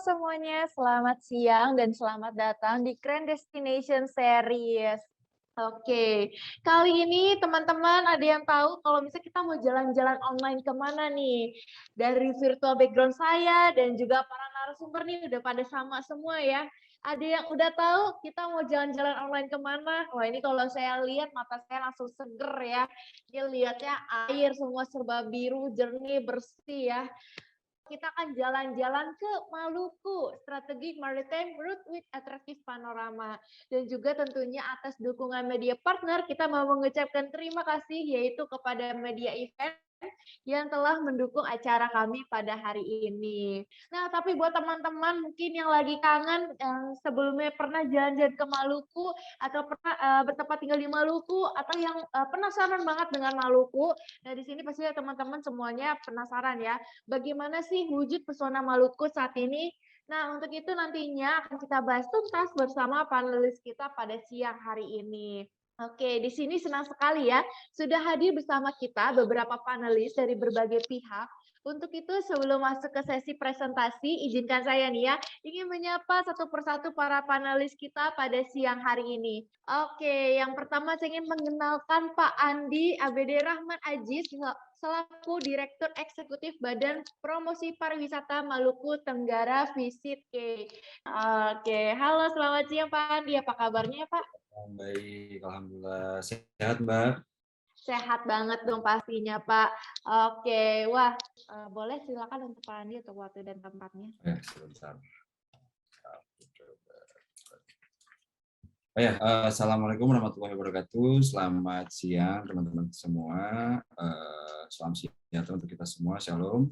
semuanya, selamat siang dan selamat datang di Grand Destination Series. Oke, kali ini teman-teman ada yang tahu kalau misalnya kita mau jalan-jalan online kemana nih? Dari virtual background saya dan juga para narasumber nih udah pada sama semua ya. Ada yang udah tahu kita mau jalan-jalan online kemana? Wah ini kalau saya lihat mata saya langsung seger ya. Ini lihatnya air semua serba biru, jernih, bersih ya. Kita akan jalan-jalan ke Maluku, Strategic Maritime Route with Attractive Panorama. Dan juga tentunya atas dukungan media partner, kita mau mengucapkan terima kasih yaitu kepada Media Event yang telah mendukung acara kami pada hari ini. Nah, tapi buat teman-teman mungkin yang lagi kangen, yang sebelumnya pernah jalan-jalan ke Maluku, atau pernah bertempat tinggal di Maluku, atau yang penasaran banget dengan Maluku, nah di sini pasti teman-teman semuanya penasaran ya, bagaimana sih wujud pesona Maluku saat ini? Nah, untuk itu nantinya akan kita bahas tuntas bersama panelis kita pada siang hari ini. Oke, di sini senang sekali ya, sudah hadir bersama kita beberapa panelis dari berbagai pihak. Untuk itu, sebelum masuk ke sesi presentasi, izinkan saya nih ya, ingin menyapa satu persatu para panelis kita pada siang hari ini. Oke, yang pertama saya ingin mengenalkan Pak Andi ABD Rahman Aziz, selaku Direktur Eksekutif Badan Promosi Pariwisata Maluku Tenggara Visit K. Oke, halo selamat siang Pak Andi, apa kabarnya Pak? Baik, alhamdulillah sehat Mbak. Sehat banget dong pastinya Pak. Oke, wah boleh silakan untuk Pak Andi untuk waktu dan tempatnya. Sebentar. Assalamualaikum warahmatullahi wabarakatuh. Selamat siang teman-teman semua. Salam sejahtera untuk kita semua. Shalom.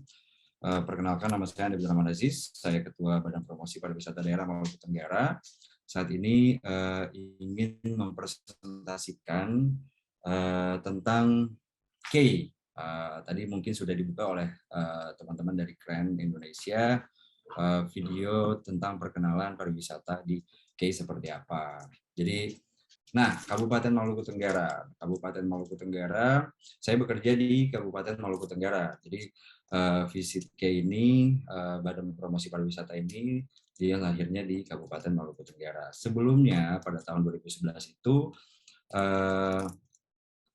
Perkenalkan nama saya Andi Rahman Aziz. Saya Ketua Badan Promosi Pariwisata Daerah Maluku Tenggara. Saat ini ingin mempresentasikan tentang K. Tadi mungkin sudah dibuka oleh teman-teman dari Kren Indonesia, video tentang perkenalan pariwisata di K seperti apa. Jadi, Kabupaten Maluku Tenggara. Kabupaten Maluku Tenggara, saya bekerja di Kabupaten Maluku Tenggara. Jadi, Visit K ini, Badan Promosi Pariwisata ini, dia lahirnya di Kabupaten Maluku Tenggara. Sebelumnya, pada tahun 2011 itu,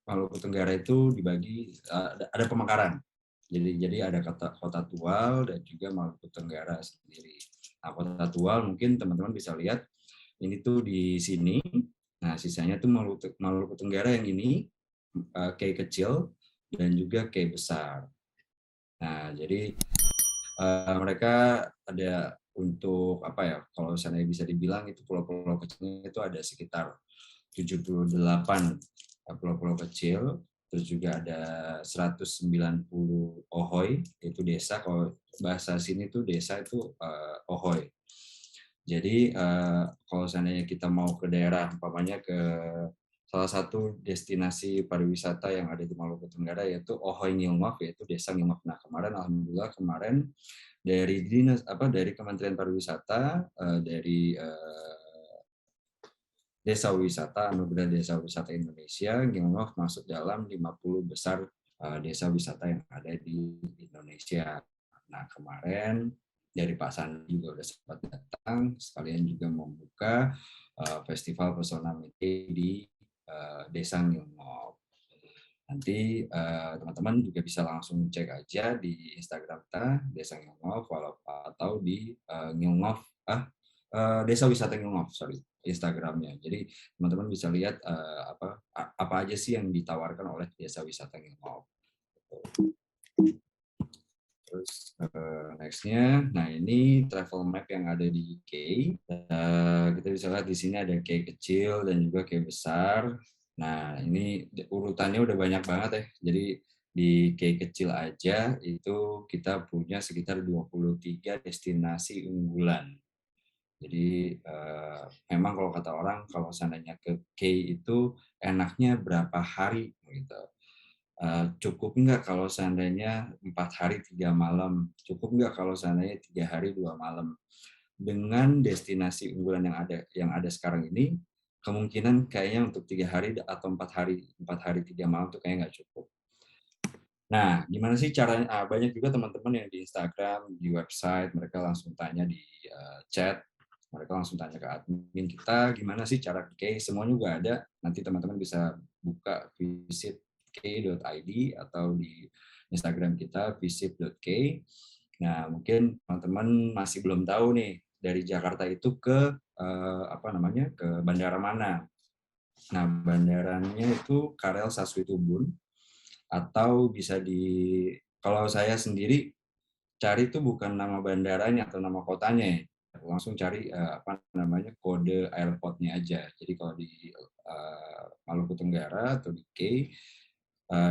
Maluku Tenggara itu dibagi, ada pemekaran. Jadi ada kota Tual dan juga Maluku Tenggara sendiri. Nah, kota Tual mungkin teman-teman bisa lihat, ini tuh di sini. Nah, sisanya tuh Maluku Tenggara yang ini, K kecil dan juga K besar. Nah, jadi mereka ada untuk apa ya? Kalau misalnya bisa dibilang itu pulau-pulau kecilnya itu ada sekitar 78 pulau-pulau kecil. Terus juga ada 190 ohoy, itu desa. Kalau bahasa sini tuh desa itu ohoy. Jadi kalau seandainya kita mau ke daerah, umpamanya ke salah satu destinasi pariwisata yang ada di Maluku Tenggara yaitu Ohoy Ngilngok, yaitu Desa Ngilngok. Nah, alhamdulillah kemarin dari dari Kementerian Pariwisata, dari Desa Wisata, Anugerah Desa Wisata Indonesia, Ngilngok masuk dalam 50 besar desa wisata yang ada di Indonesia. Nah, kemarin dari Pak Sandi juga sudah sempat datang, sekalian juga membuka Festival Pesona Mete di Desa Ngilngok. Nanti teman-teman juga bisa langsung cek aja di Instagram kita, Desa Ngilngok, atau di Ngilngok, Desa Wisata Ngilngok, Instagramnya. Jadi teman-teman bisa lihat apa aja sih yang ditawarkan oleh Desa Wisata Ngilngok. Terus next-nya, nah ini travel map yang ada di K. Kita bisa lihat di sini ada K kecil dan juga K besar. Nah ini urutannya udah banyak banget ya. Jadi di K kecil aja itu kita punya sekitar 23 destinasi unggulan. Jadi memang kalau kata orang, kalau seandainya ke K itu enaknya berapa hari gitu. Cukup nggak kalau seandainya 4 hari 3 malam? Cukup nggak kalau seandainya 3 hari 2 malam? Dengan destinasi unggulan yang ada sekarang ini, kemungkinan kayaknya untuk 3 hari atau 4 hari 3 malam itu kayaknya nggak cukup. Nah, gimana sih caranya? Banyak juga teman-teman yang di Instagram, di website, mereka langsung tanya di chat, mereka langsung tanya ke admin kita, gimana sih cara ke K? Semuanya juga ada. Nanti teman-teman bisa buka visit k.id atau di Instagram kita visit.k. Nah, mungkin teman-teman masih belum tahu nih dari Jakarta itu ke ke bandara mana. Nah, bandaranya itu Karel Saswitubun atau bisa kalau saya sendiri cari itu bukan nama bandaranya atau nama kotanya ya, langsung cari kode airportnya aja. Jadi kalau di Maluku Tenggara atau di K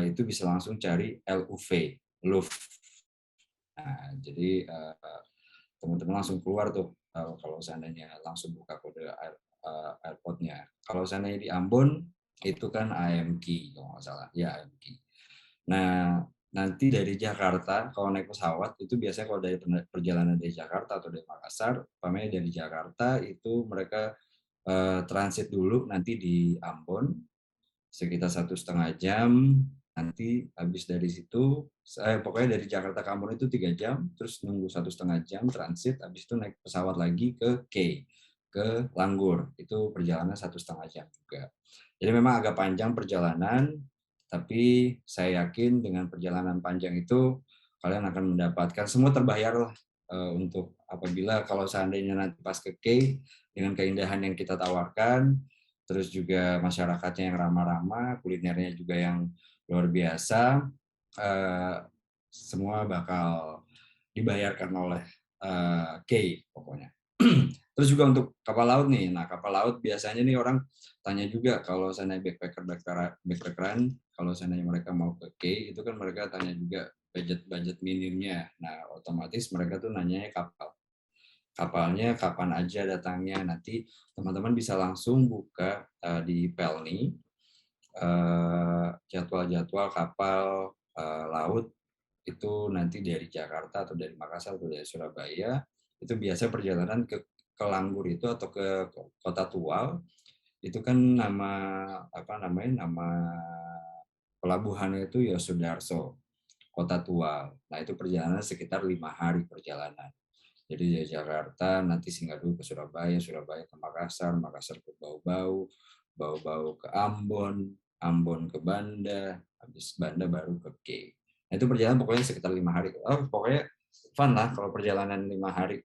itu bisa langsung cari LUV, LUV. Nah, jadi teman-teman langsung keluar tuh kalau seandainya langsung buka kode airportnya. Kalau seandainya di Ambon itu kan AMK kalau nggak salah, ya AMK. Nah, nanti dari Jakarta, kalau naik pesawat, itu biasanya kalau dari perjalanan dari Jakarta atau dari Makassar, umpamanya dari Jakarta, itu mereka transit dulu nanti di Ambon, sekitar 1,5 jam, nanti habis dari situ, pokoknya dari Jakarta ke Ambon itu 3 jam, terus nunggu 1,5 jam transit, habis itu naik pesawat lagi ke K, ke Langgur, itu perjalanan 1,5 jam juga. Jadi memang agak panjang perjalanan, tapi saya yakin dengan perjalanan panjang itu kalian akan mendapatkan semua terbayar lah untuk apabila kalau seandainya nanti pas ke K dengan keindahan yang kita tawarkan, terus juga masyarakatnya yang ramah-ramah, kulinernya juga yang luar biasa, semua bakal dibayarkan oleh K pokoknya. Terus juga untuk kapal laut nih, nah kapal laut biasanya nih orang tanya juga kalau seandainya backpackeran, kalau seandainya mereka mau ke K, itu kan mereka tanya juga budget minimnya. Nah otomatis mereka tuh nanyanya kapalnya kapan aja datangnya. Nanti teman-teman bisa langsung buka di Pelni jadwal-jadwal kapal laut itu nanti dari Jakarta atau dari Makassar atau dari Surabaya, itu biasa perjalanan ke Langgur itu atau ke Kota Tual, itu kan nama pelabuhannya itu ya Sudarso, Kota Tual. Nah itu perjalanan sekitar 5 hari perjalanan. Jadi dari Jakarta nanti singgah dulu ke Surabaya, Surabaya ke Makassar, Makassar ke Bau-Bau, Bau-Bau ke Ambon, Ambon ke Banda, habis Banda baru ke K. Nah, itu perjalanan pokoknya sekitar 5 hari. Oh, pokoknya fun lah kalau perjalanan 5 hari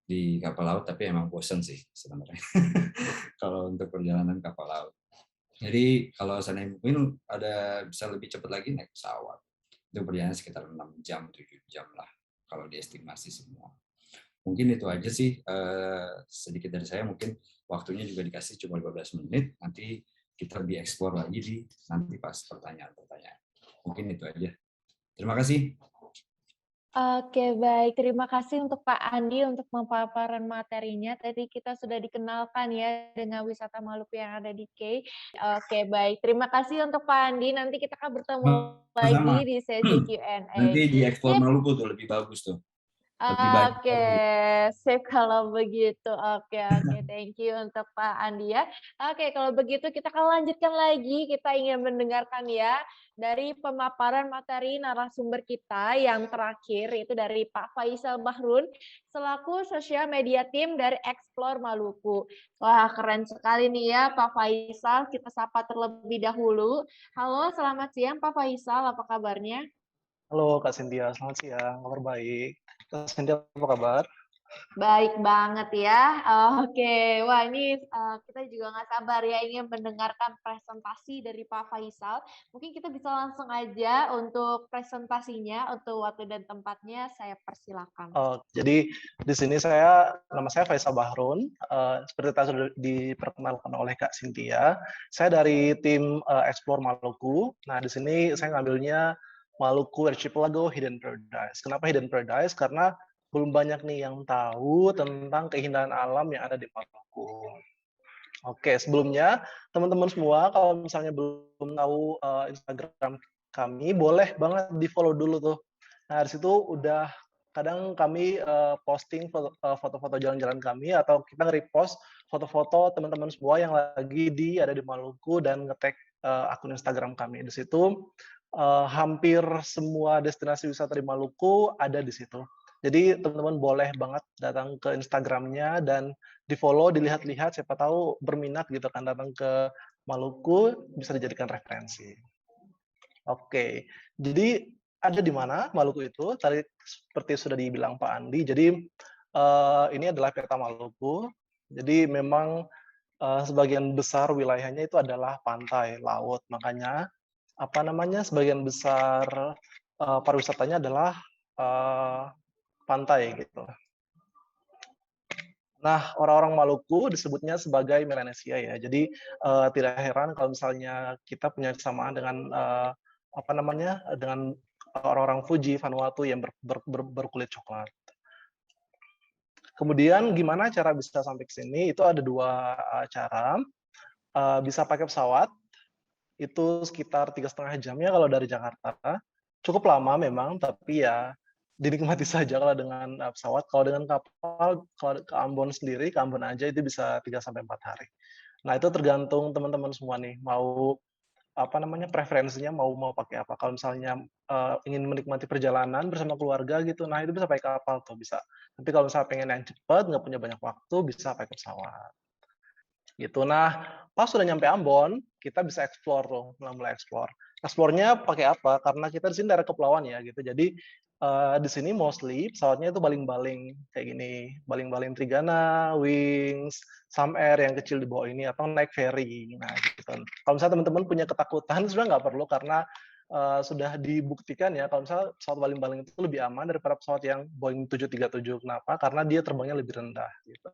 di kapal laut, tapi emang bosen sih sebenarnya kalau untuk perjalanan kapal laut. Jadi kalau seandainya mungkin ada bisa lebih cepat lagi naik pesawat. Itu perjalanan sekitar 6 jam, 7 jam lah kalau diestimasi semua. Mungkin itu aja sih sedikit dari saya, mungkin waktunya juga dikasih cuma 15 menit, nanti kita lebih explore lagi di nanti pas pertanyaan-pertanyaan. Mungkin itu aja. Terima kasih. Oke, baik. Terima kasih untuk Pak Andi untuk pemaparan materinya. Tadi kita sudah dikenalkan ya dengan wisata Maluku yang ada di K. Oke, baik. Terima kasih untuk Pak Andi. Nanti kita akan bertemu lagi Sama-sama. di sesi Q&A. Nanti di explore Sip. Maluku tuh lebih bagus tuh. Lebih banyak Oke, lagi. sip kalau begitu. Oke, thank you untuk Pak Andi ya. Oke, kalau begitu kita akan lanjutkan lagi. Kita ingin mendengarkan ya dari pemaparan materi narasumber kita yang terakhir itu dari Pak Faisal Bahrun selaku sosial media tim dari Explore Maluku. Wah, keren sekali nih ya Pak Faisal. Kita sapa terlebih dahulu. Halo, selamat siang Pak Faisal. Apa kabarnya? Halo Kak Cynthia, selamat siang, kabar baik. Kak Cynthia, apa kabar? Baik banget ya. Oke, wah ini kita juga nggak sabar ya ingin mendengarkan presentasi dari Pak Faisal. Mungkin kita bisa langsung aja untuk presentasinya, untuk waktu dan tempatnya saya persilakan. Jadi di sini nama saya Faisal Bahrun. Seperti tadi sudah diperkenalkan oleh Kak Cynthia, saya dari tim Explore Maluku. Nah di sini saya ngambilnya Maluku Archipelago Hidden Paradise. Kenapa Hidden Paradise? Karena belum banyak nih yang tahu tentang keindahan alam yang ada di Maluku. Oke, sebelumnya teman-teman semua kalau misalnya belum tahu Instagram kami, boleh banget di-follow dulu tuh. Nah, di situ udah kadang kami posting foto-foto jalan-jalan kami atau kita nge-repost foto-foto teman-teman semua yang lagi ada di Maluku dan nge-tag akun Instagram kami. Di situ hampir semua destinasi wisata di Maluku ada di situ. Jadi teman-teman boleh banget datang ke Instagramnya dan di-follow, dilihat-lihat, siapa tahu berminat gitu kan datang ke Maluku, bisa dijadikan referensi. Oke, jadi ada di mana Maluku itu? Tadi seperti sudah dibilang Pak Andi, jadi ini adalah peta Maluku. Jadi memang sebagian besar wilayahnya itu adalah pantai, laut. Makanya apa namanya? Sebagian besar pariwisatanya adalah pantai gitu. Nah, orang-orang Maluku disebutnya sebagai Melanesia ya. Jadi tidak heran kalau misalnya kita punya kesamaan dengan apa namanya? Dengan orang-orang Fuji, Vanuatu yang berkulit coklat. Kemudian gimana cara bisa sampai ke sini? Itu ada dua cara. Bisa pakai pesawat, itu sekitar 3,5 jamnya kalau dari Jakarta. Cukup lama memang, tapi ya dinikmati saja kalau dengan pesawat. Kalau dengan kapal, kalau ke Ambon sendiri, ke Ambon aja itu bisa 3-4 hari. Nah, itu tergantung teman-teman semua nih, mau apa namanya preferensinya mau pakai apa. Kalau misalnya ingin menikmati perjalanan bersama keluarga gitu, nah itu bisa pakai kapal tuh bisa. Tapi kalau misalnya pengen yang cepat, nggak punya banyak waktu, bisa pakai pesawat. Gitu. Nah, pas sudah nyampe Ambon, kita bisa explore tuh, mulai explore. Explore-nya pakai apa? Karena kita di sini daerah kepulauan ya gitu. Jadi di sini mostly pesawatnya itu baling-baling kayak gini, baling-baling Trigana, Wings, Sam Air yang kecil di bawah ini atau naik ferry. Nah, gitu. Kalau misalnya teman-teman punya ketakutan sudah nggak perlu karena sudah dibuktikan ya kalau misalnya pesawat baling-baling itu lebih aman daripada pesawat yang Boeing 737. Kenapa? Karena dia terbangnya lebih rendah gitu.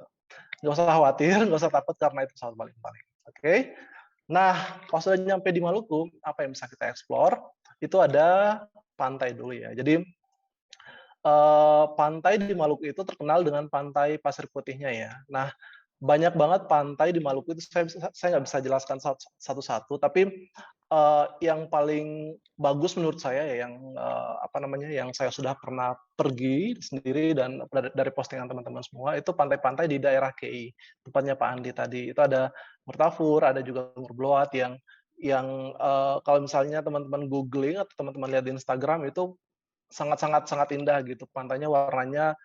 Nggak usah khawatir, nggak usah takut karena itu pesawat baling-baling. Oke. Nah, kalau sudah nyampe di Maluku, apa yang bisa kita explore? Itu ada pantai dulu ya. Jadi pantai di Maluku itu terkenal dengan pantai pasir putihnya ya. Nah, banyak banget pantai di Maluku itu saya nggak bisa jelaskan satu-satu, tapi yang paling bagus menurut saya ya yang apa namanya yang saya sudah pernah pergi sendiri dan dari postingan teman-teman semua itu pantai-pantai di daerah KI, tempatnya Pak Andi tadi. Itu ada Mertafur, ada juga Merbloat yang kalau misalnya teman-teman googling atau teman-teman lihat di Instagram itu sangat indah gitu. Pantainya warnanya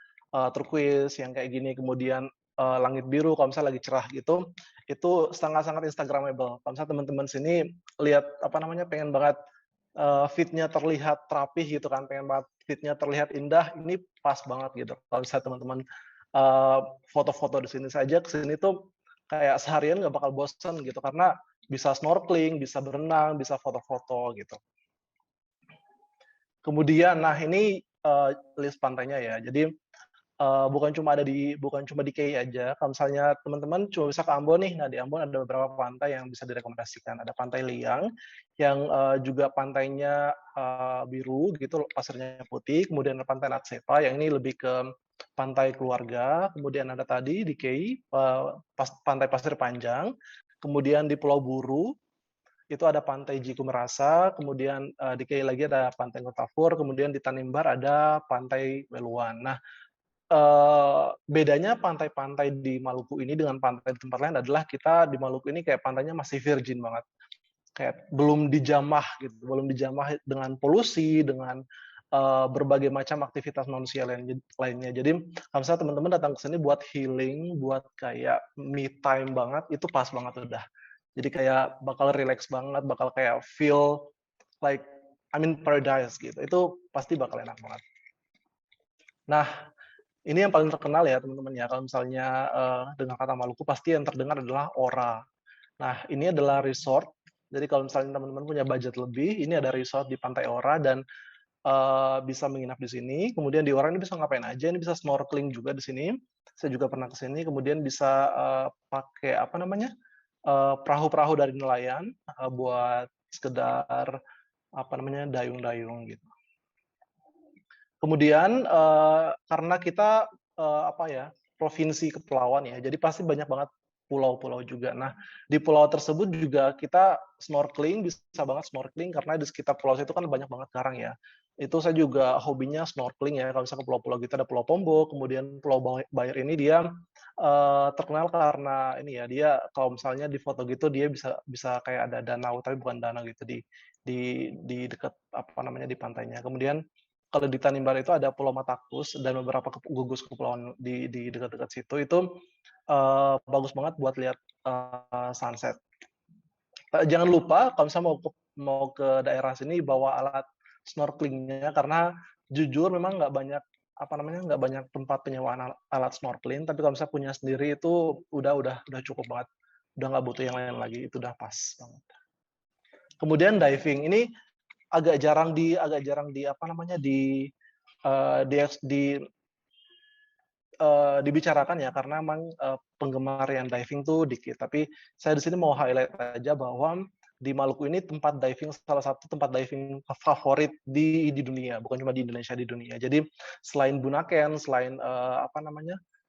turquoise yang kayak gini, kemudian langit biru kalau misalnya lagi cerah gitu, itu sangat instagramable. Kalau misalnya teman-teman sini lihat apa namanya pengen banget feed-nya terlihat rapih gitu kan, pengen banget feed-nya terlihat indah, ini pas banget gitu. Kalau misalnya teman-teman foto-foto di sini saja, ke sini tuh kayak seharian nggak bakal bosen gitu karena bisa snorkeling, bisa berenang, bisa foto-foto gitu. Kemudian, nah ini list pantainya ya. Jadi bukan cuma di KI aja. Kalau misalnya teman-teman cuma bisa ke Ambon nih, nah di Ambon ada beberapa pantai yang bisa direkomendasikan. Ada Pantai Liang yang juga pantainya biru gitu, pasirnya putih. Kemudian ada Pantai Natsepa yang ini lebih ke pantai keluarga. Kemudian ada tadi di KI Pantai Pasir Panjang. Kemudian di Pulau Buru itu ada Pantai Jiku Merasa, kemudian di KI lagi ada Pantai Kotafur, kemudian di Tanimbar ada Pantai Weluan. Nah, bedanya pantai-pantai di Maluku ini dengan pantai di tempat lain adalah kita di Maluku ini kayak pantainya masih virgin banget. Kayak belum dijamah gitu, belum dijamah dengan polusi, dengan berbagai macam aktivitas manusia lainnya. Jadi kalau misalnya teman-teman datang ke sini buat healing, buat kayak me time banget, itu pas banget udah. Jadi kayak bakal relax banget, bakal kayak feel like I'm in paradise gitu. Itu pasti bakal enak banget. Nah, ini yang paling terkenal ya teman-teman ya. Kalau misalnya dengar kata Maluku pasti yang terdengar adalah Ora. Nah, ini adalah resort. Jadi kalau misalnya teman-teman punya budget lebih, ini ada resort di Pantai Ora dan bisa menginap di sini. Kemudian di Ora ini bisa ngapain aja? Ini bisa snorkeling juga di sini. Saya juga pernah ke sini. Kemudian bisa pakai apa namanya perahu-perahu dari nelayan buat sekedar apa namanya dayung-dayung gitu. Kemudian karena kita apa ya provinsi kepulauan ya, jadi pasti banyak banget pulau-pulau juga. Nah di pulau tersebut juga kita snorkeling bisa banget snorkeling karena di sekitar pulau itu kan banyak banget karang ya. itu saya juga hobinya snorkeling ya. Kalau misalnya ke pulau-pulau gitu ada Pulau Lombok, kemudian Pulau Bayer ini dia terkenal karena ini ya, dia kalau misalnya di foto gitu dia bisa kayak ada danau tapi bukan danau gitu di dekat apa namanya di pantainya. Kemudian kalau di Tanimbar itu ada Pulau Matakus dan beberapa gugus kepulauan di dekat-dekat situ itu bagus banget buat lihat sunset. Jangan lupa kalau misalnya mau ke daerah sini bawa alat snorkelingnya karena jujur memang nggak banyak tempat penyewaan alat snorkeling, tapi kalau misalnya punya sendiri itu udah cukup banget, udah nggak butuh yang lain lagi, itu udah pas banget. Kemudian diving ini agak jarang apa namanya dibicarakan ya karena memang penggemar yang diving tuh dikit. Tapi saya di sini mau highlight aja bahwa di Maluku ini tempat diving salah satu tempat diving favorit di dunia, bukan cuma di Indonesia, di dunia. Jadi selain Bunaken, selain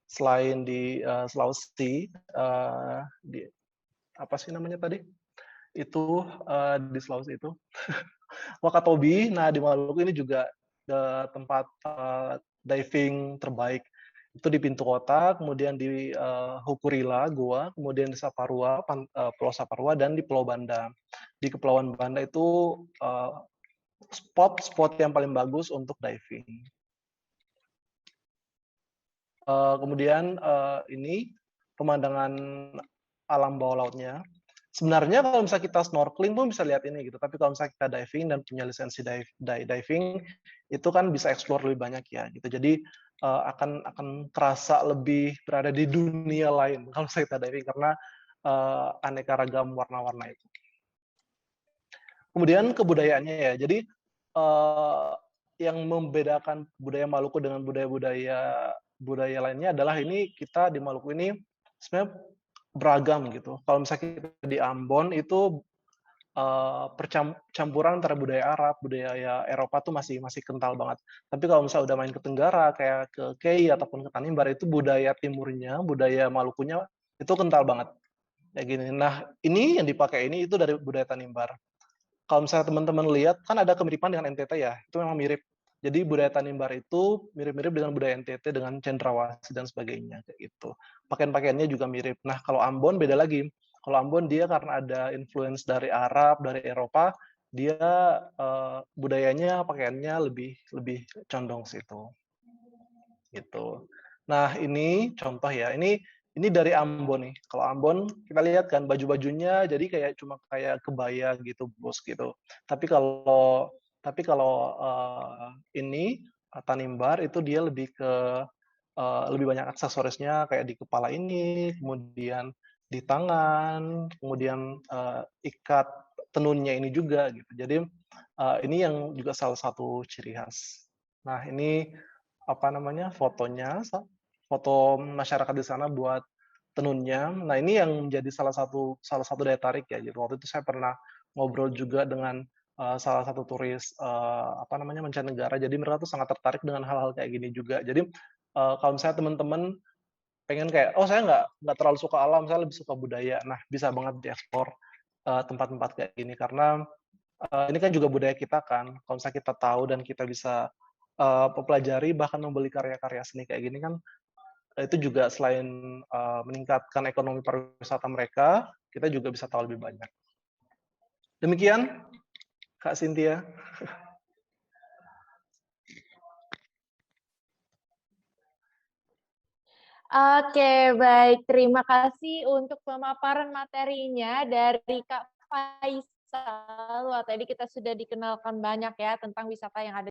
selain di Sulawesi, di apa sih namanya tadi? Itu di Sulawesi itu Wakatobi. Nah, di Maluku ini juga tempat diving terbaik. Itu di Pintu Kota, kemudian di Hukurila, Goa, kemudian di Saparua, Pulau Saparua, dan di Pulau Banda. Di Kepulauan Banda itu spot yang paling bagus untuk diving. Kemudian ini pemandangan alam bawah lautnya. Sebenarnya kalau misalnya kita snorkeling pun bisa lihat ini gitu, tapi kalau misalnya kita diving dan punya lisensi diving itu kan bisa explore lebih banyak ya gitu. Jadi akan terasa lebih berada di dunia lain kalau misalnya kita diving karena aneka ragam warna-warna itu. Kemudian kebudayaannya ya. Jadi yang membedakan budaya Maluku dengan budaya lainnya adalah ini kita di Maluku ini sebenarnya beragam gitu. Kalau misalnya kita di Ambon itu campuran antara budaya Arab, budaya Eropa tuh masih kental banget. Tapi kalau misalnya udah main ke Tenggara, kayak ke Kei ataupun ke Tanimbar itu budaya timurnya, budaya Malukunya itu kental banget. Kayak gini. Nah, ini yang dipakai ini itu dari budaya Tanimbar. Kalau misalnya teman-teman lihat kan ada kemiripan dengan NTT ya, itu memang mirip. Jadi budaya Tanimbar itu mirip-mirip dengan budaya NTT dengan cendrawasih dan sebagainya kayak gitu. Pakaian-pakaiannya juga mirip. Nah, kalau Ambon beda lagi. Kalau Ambon dia karena ada influence dari Arab, dari Eropa, dia budayanya, pakaiannya lebih condong situ. Gitu. Nah, ini contoh ya. Ini dari Ambon nih. Kalau Ambon kita lihat kan baju-bajunya jadi kayak cuma kayak kebaya gitu, bos gitu. Tapi kalau ini Tanimbar itu dia lebih banyak aksesorisnya kayak di kepala ini, kemudian di tangan, kemudian ikat tenunnya ini juga gitu. Jadi ini yang juga salah satu ciri khas. Nah, ini apa namanya fotonya, foto masyarakat di sana buat tenunnya. Nah, ini yang menjadi salah satu daya tarik ya. Jadi waktu itu saya pernah ngobrol juga dengan salah satu turis mancanegara. Jadi mereka tuh sangat tertarik dengan hal-hal kayak gini juga. Jadi kalau misalnya teman-teman pengen kayak, oh saya nggak terlalu suka alam, saya lebih suka budaya. Nah, bisa banget dieksplor tempat-tempat kayak gini karena ini kan juga budaya kita kan. Kalau misalnya kita tahu dan kita bisa pelajari bahkan membeli karya-karya seni kayak gini kan itu juga selain meningkatkan ekonomi pariwisata mereka, kita juga bisa tahu lebih banyak. Demikian, Kak Cynthia. Oke, baik. Terima kasih untuk pemaparan materinya dari Kak Faisal. Wah, tadi kita sudah dikenalkan banyak ya tentang wisata yang ada